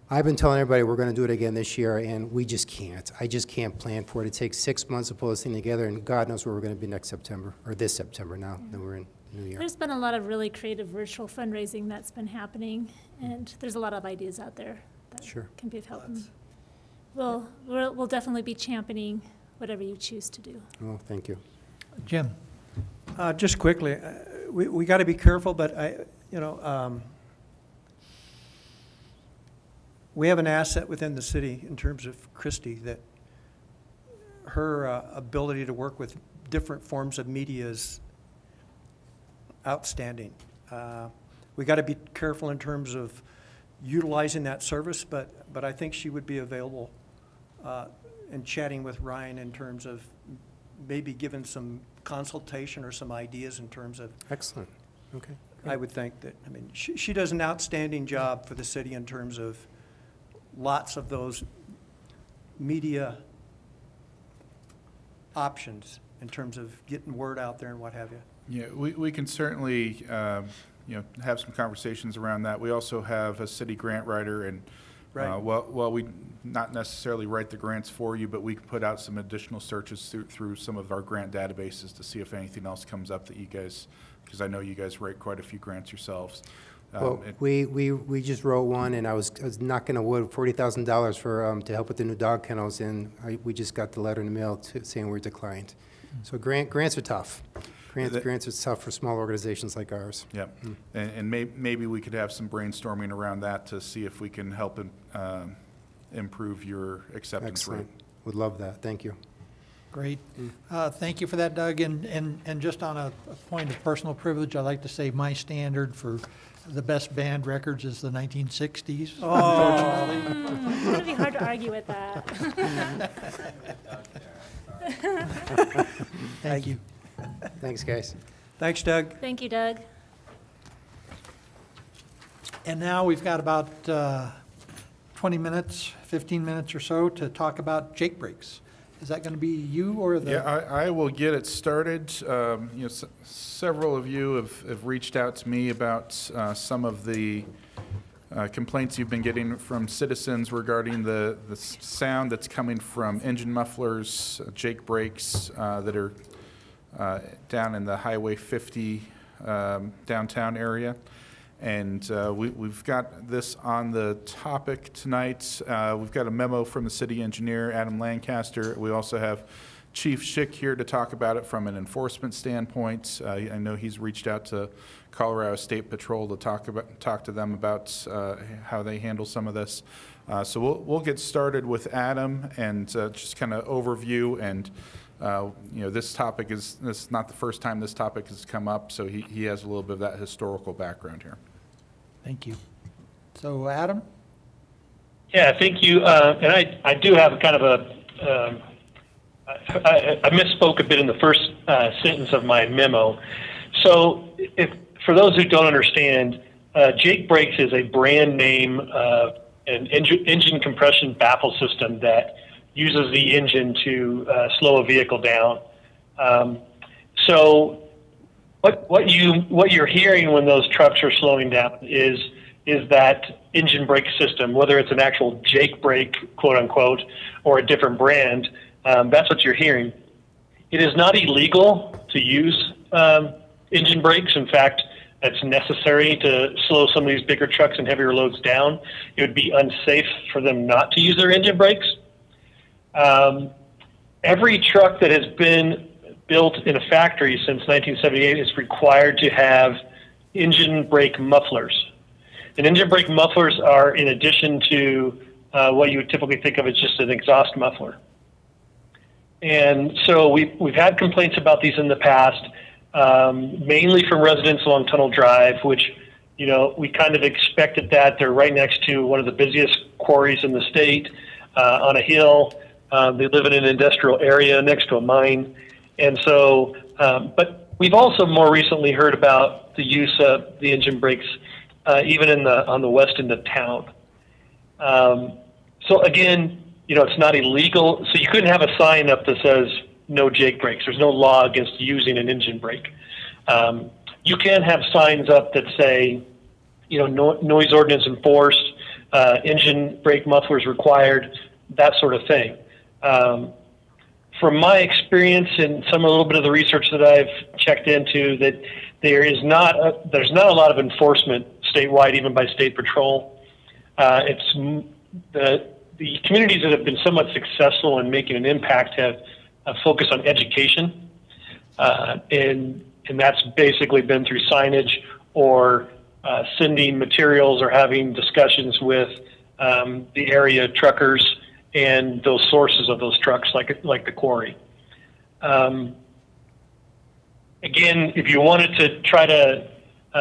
I've been telling everybody, we're going to do it again this year, and we just can't. I just can't plan for it. It takes 6 months to pull this thing together, and God knows where we're going to be next September, or this September now that we're in New Year. There's been a lot of really creative virtual fundraising that's been happening, and there's a lot of ideas out there that Sure. can be of help. And we'll definitely be championing whatever you choose to do. Well, thank you. Jim? Just quickly, we got to be careful, but we have an asset within the city in terms of Christie, that her ability to work with different forms of media is outstanding. We got to be careful in terms of utilizing that service, but I think she would be available and chatting with Ryan in terms of maybe giving some consultation or some ideas in terms of. Excellent. Okay. I would think that, I mean, she does an outstanding job for the city in terms of lots of those media options in terms of getting word out there and what have you. Yeah, we can certainly, have some conversations around that. We also have a city grant writer, and Right. while we not necessarily write the grants for you, but we can put out some additional searches through some of our grant databases to see if anything else comes up that you guys, because I know you guys write quite a few grants yourselves. Well, we just wrote one, and I was knocking on wood, $40,000 for to help with the new dog kennels, and we just got the letter in the mail saying we're declined. So grants are tough. Grants are tough for small organizations like ours. Yep, and maybe we could have some brainstorming around that to see if we can help improve your acceptance rate. Excellent. Would love that. Thank you. Great. Thank you for that, Doug. And just on a point of personal privilege, I'd like to say my standard for the best band records is the 1960s, unfortunately. It's going to be hard to argue with that. Thank you. Thanks, guys. Thanks, Doug. Thank you, Doug. And now we've got about 20 minutes, 15 minutes or so to talk about Jake breaks. Is that going to be you or the? Yeah, I will get it started. Several of you have reached out to me about some of the complaints you've been getting from citizens regarding the sound that's coming from engine mufflers, Jake brakes that are down in the Highway 50 downtown area. And we've got this on the topic tonight. We've got a memo from the city engineer, Adam Lancaster. We also have Chief Schick here to talk about it from an enforcement standpoint. I know he's reached out to Colorado State Patrol to talk to them about how they handle some of this. So we'll get started with Adam and just kind of overview. And this topic this is not the first time this topic has come up, so he has a little bit of that historical background here. Thank you. So, Adam? Yeah, thank you. And I do have kind of a, I misspoke a bit in the first sentence of my memo. So for those who don't understand, Jake Brakes is a brand name, an engine compression baffle system that uses the engine to slow a vehicle down. So what you're hearing when those trucks are slowing down is that engine brake system, whether it's an actual Jake brake, quote unquote, or a different brand. That's what you're hearing. It is not illegal to use engine brakes. In fact, it's necessary to slow some of these bigger trucks and heavier loads down. It would be unsafe for them not to use their engine brakes. Every truck that has been built in a factory since 1978 is required to have engine brake mufflers. And engine brake mufflers are in addition to what you would typically think of as just an exhaust muffler. And so we've had complaints about these in the past, mainly from residents along Tunnel Drive, which we kind of expected that. They're right next to one of the busiest quarries in the state, on a hill. They live in an industrial area next to a mine. And so, but we've also more recently heard about the use of the engine brakes, even on the west end of town. So again, it's not illegal. So you couldn't have a sign up that says no Jake brakes. There's no law against using an engine brake. You can have signs up that say, noise ordinance enforced, engine brake mufflers required, that sort of thing. From my experience and a little bit of the research that I've checked into, that there's not a lot of enforcement statewide, even by State Patrol. It's the communities that have been somewhat successful in making an impact have focused on education, and that's basically been through signage or sending materials or having discussions with the area truckers and those sources of those trucks, like the quarry. Again, if you wanted to try to,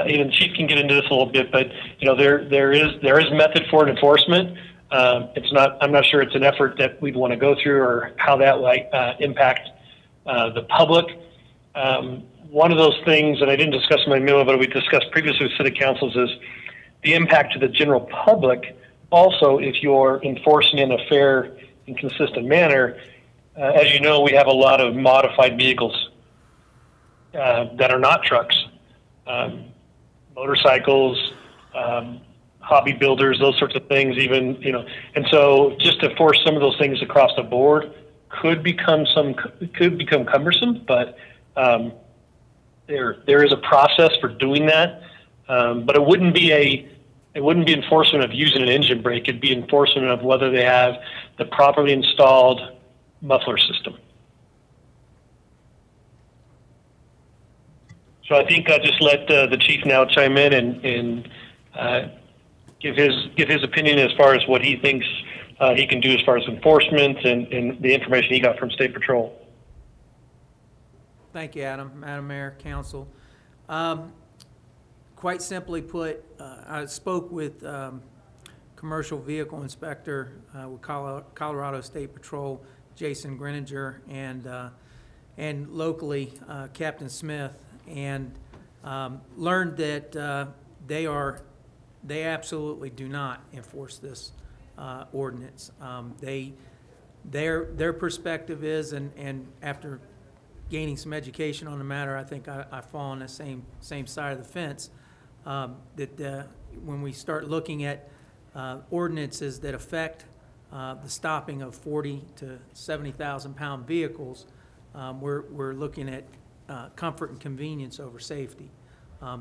even Chief can get into this a little bit, but there is method for enforcement. I'm not sure it's an effort that we'd want to go through or how that might impact the public. One of those things that I didn't discuss in my memo, but we discussed previously with city councils, is the impact to the general public. Also, if you're enforcing in a fair and consistent manner, as you know, we have a lot of modified vehicles that are not trucks, motorcycles, hobby builders, those sorts of things, even, and so just to force some of those things across the board could become cumbersome, but there is a process for doing that. But it wouldn't be enforcement of using an engine brake. It'd be enforcement of whether they have the properly installed muffler system. So I think I'll just let the chief now chime in and give his opinion as far as what he thinks he can do as far as enforcement and the information he got from State Patrol. Thank you, Adam. Madam Mayor, Council. Quite simply put, I spoke with Commercial Vehicle Inspector with Colorado State Patrol, Jason Greninger, and locally Captain Smith, and learned that they absolutely do not enforce this ordinance. Their perspective is, and after gaining some education on the matter, I think I fall on the same side of the fence, that when we start looking at ordinances that affect the stopping of 40 to 70,000 pound vehicles, we're looking at comfort and convenience over safety.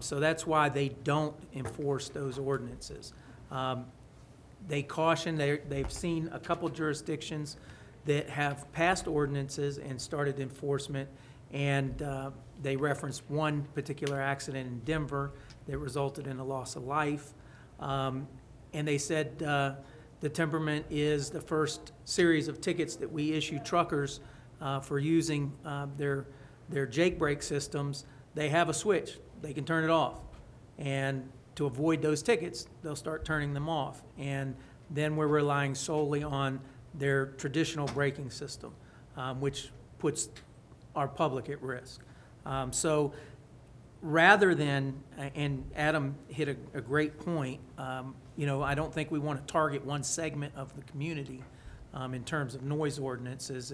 So that's why they don't enforce those ordinances. They caution, they've seen a couple jurisdictions that have passed ordinances and started enforcement, and they referenced one particular accident in Denver that resulted in a loss of life. And they said the temperament is the first series of tickets that we issue truckers for using their Jake brake systems. They have a switch. They can turn it off. And to avoid those tickets, they'll start turning them off. And then we're relying solely on their traditional braking system, which puts our public at risk. So rather than, and Adam hit a great point, I don't think we want to target one segment of the community in terms of noise ordinances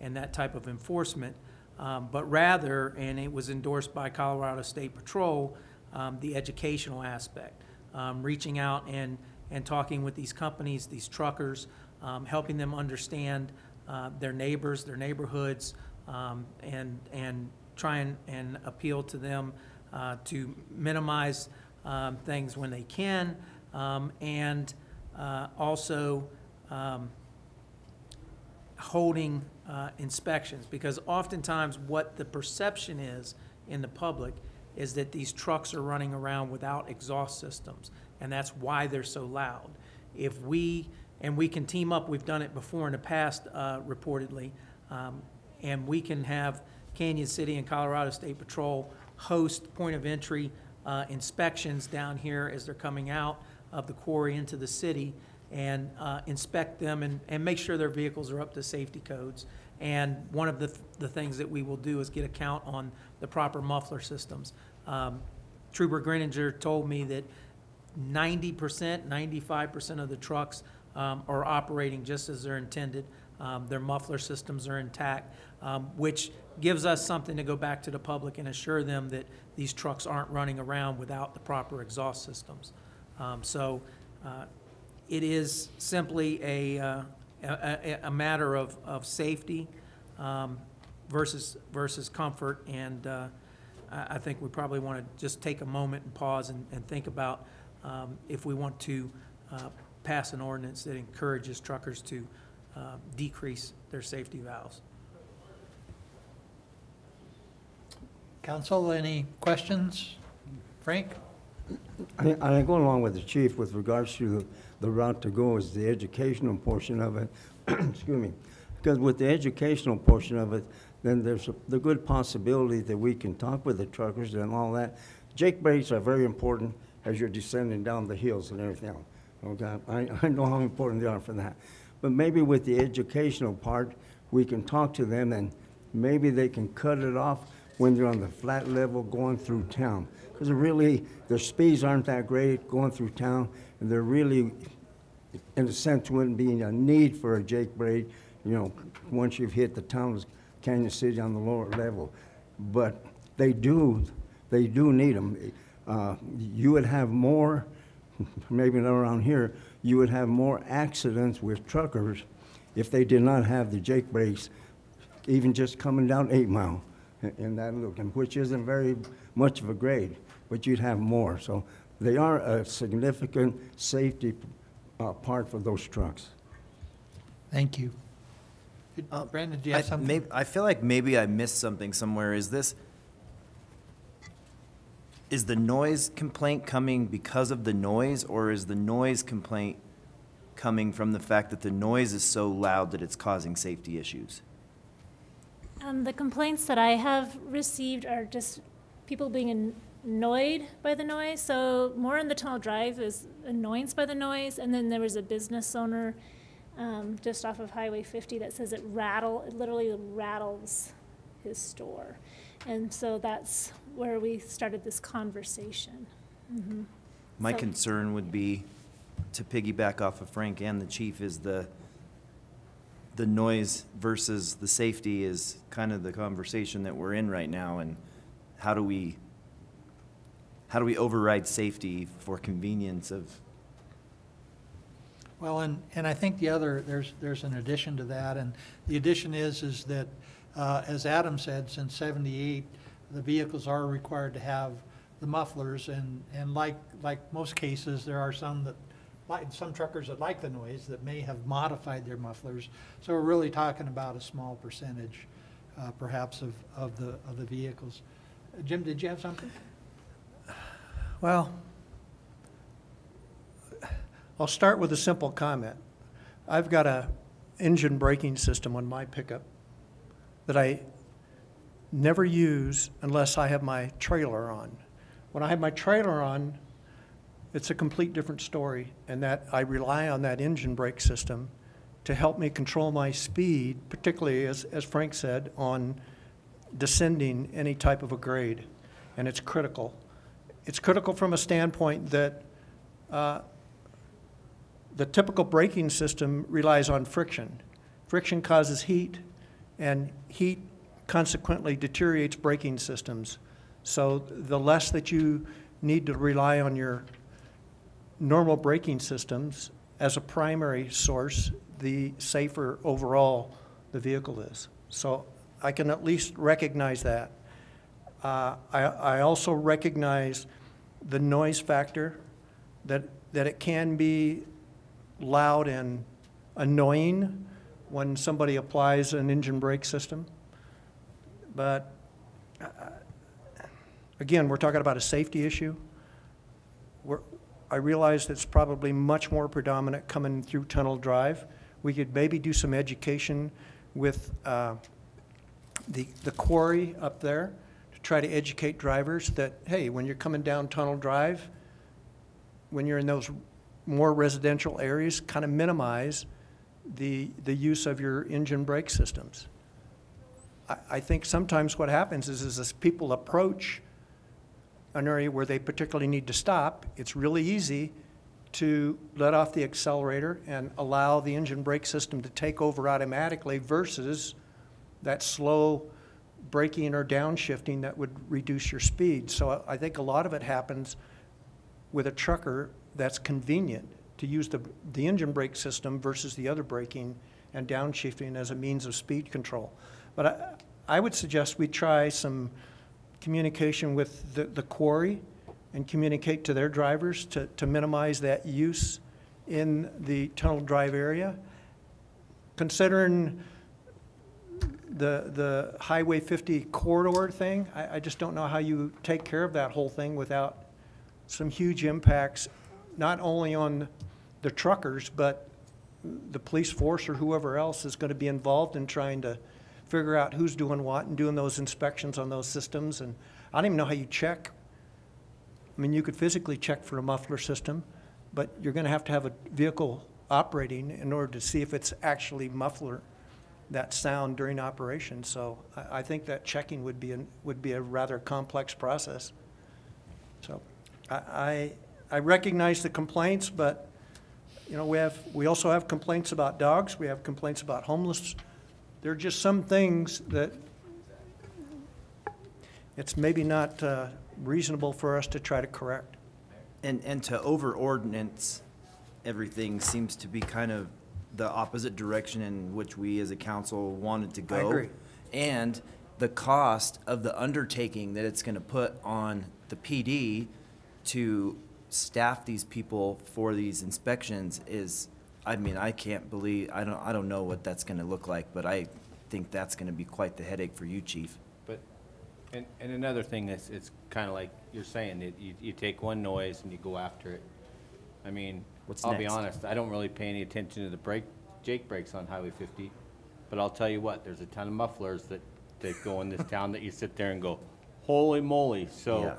and that type of enforcement, but rather, and it was endorsed by Colorado State Patrol, the educational aspect, reaching out and talking with these companies, these truckers, helping them understand their neighbors, their neighborhoods, and try and appeal to them to minimize things when they can, and also holding inspections, because oftentimes what the perception is in the public is that these trucks are running around without exhaust systems, and that's why they're so loud. If we can team up, we've done it before in the past, reportedly, and we can have Canyon City and Colorado State Patrol host point of entry inspections down here as they're coming out of the quarry into the city, and inspect them and make sure their vehicles are up to safety codes. And one of the things that we will do is get a count on the proper muffler systems. Trooper Greninger told me that 90%, 95% of the trucks are operating just as they're intended. Their muffler systems are intact, which gives us something to go back to the public and assure them that these trucks aren't running around without the proper exhaust systems. So it is simply a matter of safety versus comfort, and I think we probably want to just take a moment and pause and think about if we want to pass an ordinance that encourages truckers to decrease their safety valves. Council, any questions? Frank? I go along with the chief with regards to the route to go is the educational portion of it. Excuse me. Because with the educational portion of it, then there's the good possibility that we can talk with the truckers and all that. Jake brakes are very important as you're descending down the hills and everything else. Okay, I know how important they are for that. But maybe with the educational part, we can talk to them and maybe they can cut it off when they're on the flat level going through town. Because really, their speeds aren't that great going through town, and they're really, in a sense, wouldn't be a need for a Jake brake, you know, once you've hit the town of Canyon City on the lower level. But they do need them. You would have more, maybe not around here, you would have more accidents with truckers if they did not have the Jake brakes, even just coming down 8 Mile in that look, and which isn't very much of a grade, but you'd have more. So they are a significant safety part for those trucks. Thank you. Brandon, do you have something? I feel like maybe I missed something somewhere. Is the noise complaint coming because of the noise, or is the noise complaint coming from the fact that the noise is so loud that it's causing safety issues? The complaints that I have received are just people being annoyed by the noise. So more in the Tunnel Drive is annoyance by the noise, and then there was a business owner just off of Highway 50 that says it literally rattles his store. And so that's where we started this conversation. Mm-hmm. My concern would be, to piggyback off of Frank and the chief, is the noise versus the safety is kind of the conversation that we're in right now, and how do we override safety for convenience of? Well, and I think there's an addition to that, and the addition is that, as Adam said, since '78, the vehicles are required to have the mufflers, and like most cases, there are some truckers that like the noise that may have modified their mufflers. So we're really talking about a small percentage, perhaps, of the vehicles. Jim, did you have something? Well, I'll start with a simple comment. I've got a engine braking system on my pickup that I never use unless I have my trailer on. When I have my trailer on, it's a complete different story, and that I rely on that engine brake system to help me control my speed, particularly, as Frank said, on descending any type of a grade, and it's critical. It's critical from a standpoint that the typical braking system relies on friction. Friction causes heat, and heat consequently deteriorates braking systems. So the less that you need to rely on your normal braking systems as a primary source, the safer overall the vehicle is. So I can at least recognize that. I also recognize the noise factor, that it can be loud and annoying when somebody applies an engine brake system. But again, we're talking about a safety issue. I realize it's probably much more predominant coming through Tunnel Drive. We could maybe do some education with the quarry up there try to educate drivers that, hey, when you're coming down Tunnel Drive, when you're in those more residential areas, kind of minimize the use of your engine brake systems. I think sometimes what happens is as people approach an area where they particularly need to stop, it's really easy to let off the accelerator and allow the engine brake system to take over automatically versus that slow braking or downshifting that would reduce your speed. So I think a lot of it happens with a trucker that's convenient to use the engine brake system versus the other braking and downshifting as a means of speed control. But I would suggest we try some communication with the quarry and communicate to their drivers to minimize that use in the Tunnel Drive area. Considering the Highway 50 corridor thing, I just don't know how you take care of that whole thing without some huge impacts, not only on the truckers, but the police force or whoever else is going to be involved in trying to figure out who's doing what and doing those inspections on those systems. And I don't even know how you check. I mean, you could physically check for a muffler system, but you're going to have a vehicle operating in order to see if it's actually muffler that sound during operation. So I think that checking would be a rather complex process. So I recognize the complaints, but you know, we also have complaints about dogs. We have complaints about homeless. There are just some things that it's maybe not reasonable for us to try to correct. And to over-ordinance everything seems to be kind of the opposite direction in which we as a council wanted to go. I agree. And the cost of the undertaking that it's going to put on the PD to staff these people for these inspections is, I mean, I can't believe, I don't know what that's going to look like, but I think that's going to be quite the headache for you, Chief. But, and another thing is, it's kind of like you're saying, you take one noise and you go after it. I mean, What's I'll be next? honest, I don't really pay any attention to the Jake brakes on Highway 50, but I'll tell you what, there's a ton of mufflers that go in this town that you sit there and go, holy moly, so. Yeah.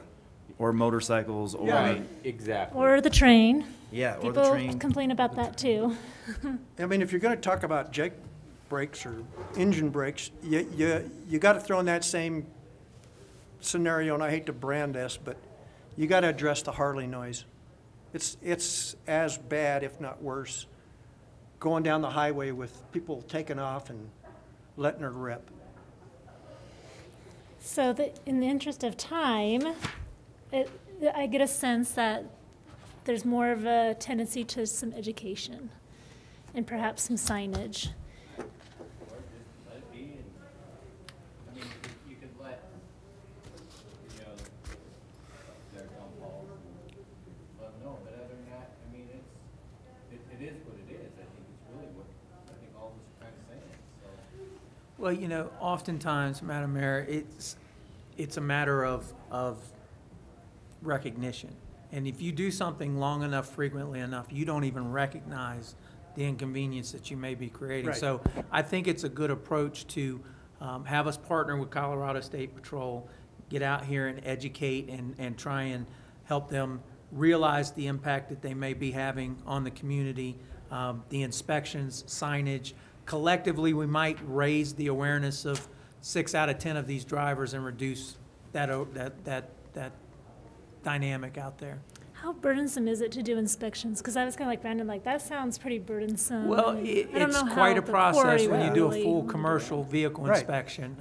Or motorcycles, or, Right, exactly. Or the train. yeah, or the People train. complain about that too. I mean, if you're going to talk about Jake brakes or engine brakes, you got to throw in that same scenario, and I hate to brand this, but you got to address the Harley noise. It's as bad, if not worse, going down the highway with people taking off and letting her rip. So in the interest of time, I get a sense that there's more of a tendency to some education and perhaps some signage. Let it be, and, I mean, you could let, you know, their downfalls, let them know, but other than that, I mean, it is what it is. I think it's really what, I think all this kind of saying, so. Well, you know, oftentimes, Madam Mayor, it's a matter of recognition. And if you do something long enough, frequently enough, you don't even recognize the inconvenience that you may be creating. Right. So I think it's a good approach to have us partner with Colorado State Patrol, get out here and educate and try and help them realize the impact that they may be having on the community, the inspections, signage. Collectively, we might raise the awareness of 6 out of 10 of these drivers and reduce that dynamic out there. How burdensome is it to do inspections? Because I was kind of like Brandon, like that sounds pretty burdensome. Well, and I don't it's know quite how a the process quarry when you would do a really full wanna do commercial it. vehicle Right. inspection.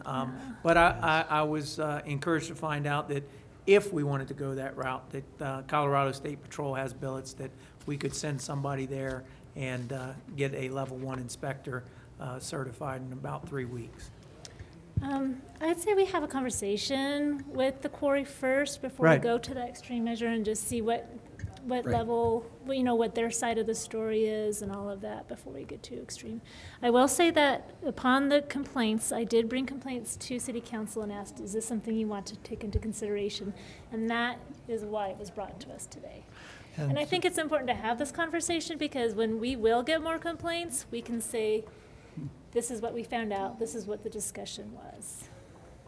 But I was encouraged to find out that if we wanted to go that route, that Colorado State Patrol has billets, that we could send somebody there and get a level 1 inspector certified in about 3 weeks. I'd say we have a conversation with the quarry first before we Right. go to the extreme measure and just see what level, you know, what their side of the story is and all of that before we get too extreme. I will say that upon the complaints, I did bring complaints to city council and asked, is this something you want to take into consideration? And that is why it was brought to us today. And I think it's important to have this conversation because when we will get more complaints, we can say, this is what we found out, this is what the discussion was.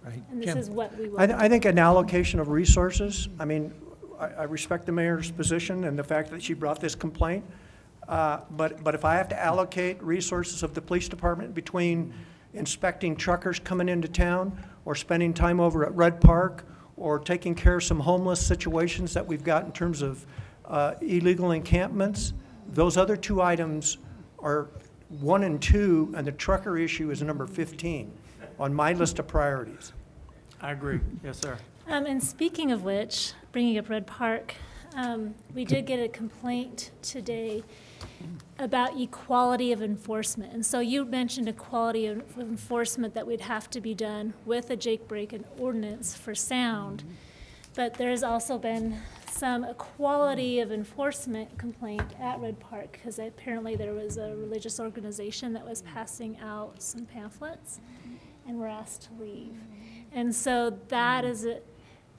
Right. And this Jim? is what we will. I think an allocation of resources, I mean, I respect the mayor's position and the fact that she brought this complaint, but if I have to allocate resources of the police department between inspecting truckers coming into town, or spending time over at Red Park, or taking care of some homeless situations that we've got in terms of illegal encampments, those other two items are 1 and 2, and the trucker issue is number 15 on my list of priorities. I agree. Yes, sir. And speaking of which, bringing up Red Park, we did get a complaint today about equality of enforcement. And so you mentioned equality of enforcement that would have to be done with a Jake Brake and ordinance for sound. But there's also been some equality of enforcement complaint at Red Park because apparently there was a religious organization that was passing out some pamphlets and were asked to leave. And so that is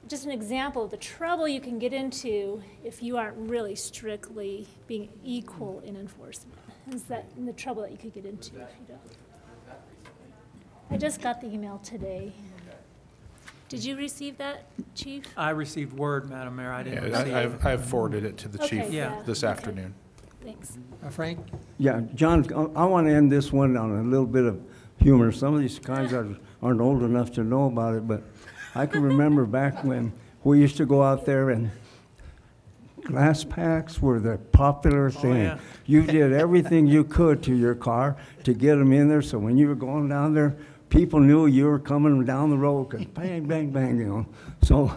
just an example of the trouble you can get into if you aren't really strictly being equal in enforcement. Is that the trouble that you could get into if you don't? I just got the email today. Did you receive that, Chief? I received word, Madam Mayor. I didn't Yeah, receive it. I've forwarded it to the Okay, chief Yeah. this okay. afternoon. Thanks. Frank? Yeah, John, I want to end this one on a little bit of humor. Some of these guys aren't old enough to know about it, but I can remember back when we used to go out there and glass packs were the popular thing. yeah. You did everything you could to your car to get them in there, so when you were going down there, people knew you were coming down the road, 'cause bang, bang, bang, you know. So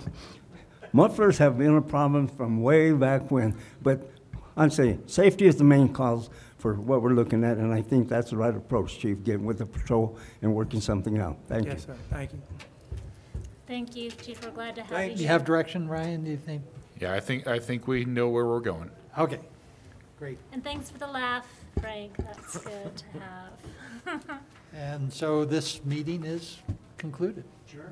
mufflers have been a problem from way back when, but I'd say safety is the main cause for what we're looking at, and I think that's the right approach, Chief, getting with the patrol and working something out. Thank you. Yes, sir. Thank you. Thank you, Chief. We're glad to have Thank you Do here. you have direction, Ryan, do you think? Yeah, I think we know where we're going. Okay, great. And thanks for the laugh, Frank. That's good to have. And so this meeting is concluded. Sure.